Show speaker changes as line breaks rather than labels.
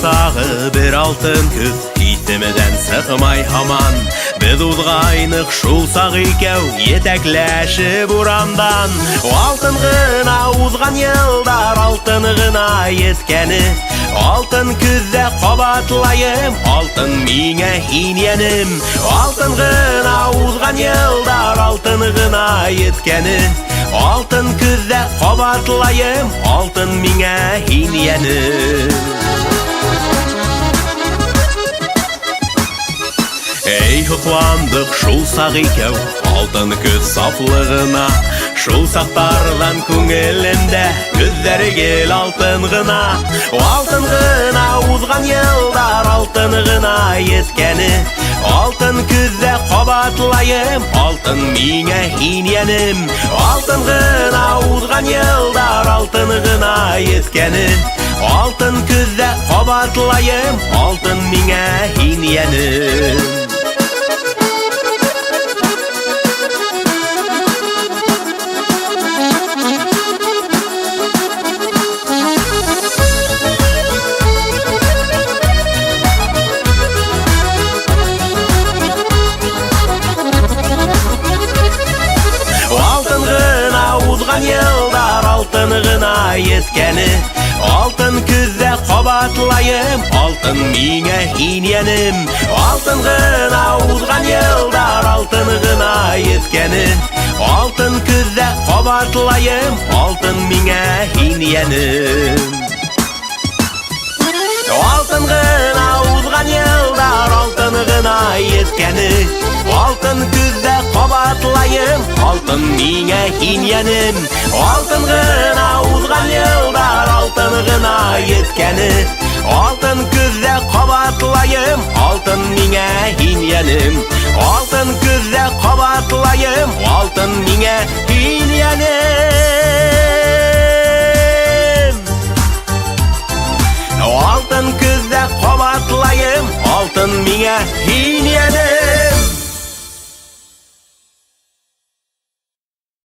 Çağsağı bir altın küz Hitemeden sıkmay haman Biz uzgaynyk şulsak ikew Yetekleşip uramdan Altın gına uzgan yıllar Altın gına yetkeni Altın küzde qabatlayım Altın miňe hinyenim Altın gına uzgan yıllar Altın gına yetkeni Altın küzde qabatlayım Altın miňe hinyenim Ey hıklandık şulsak ikew Altın küz saflığına Şulsaktardan köňelimde Gözleri gel altın gına Altın gına uzgan yıllar Altın gına yetkeni Altın küzde qabatlayım Altın miňe hinyenim Altın gına uzgan yıllar Altın gına yetkeni Altın küzde qabatlayım Altın miňe hinyenim Yıllar altın gına yetkeni Altın küzde qabatlayım Altın miňe hinyenim Altın gına uzgan yıllar Altın gına yetkeni Altın küzde qabatlayım Altın miňe hinyenim Altın gına uzgan yıllar Altın gına yetkeni Altın küzde qabatlayım Altın miňe hinyenim Altın gına uzgan yıllar Altın gına yetkeni Altın küzde qabatlayım Altın miňe hinyenim Altın küzde qabatlayım Altın miňe hinyenim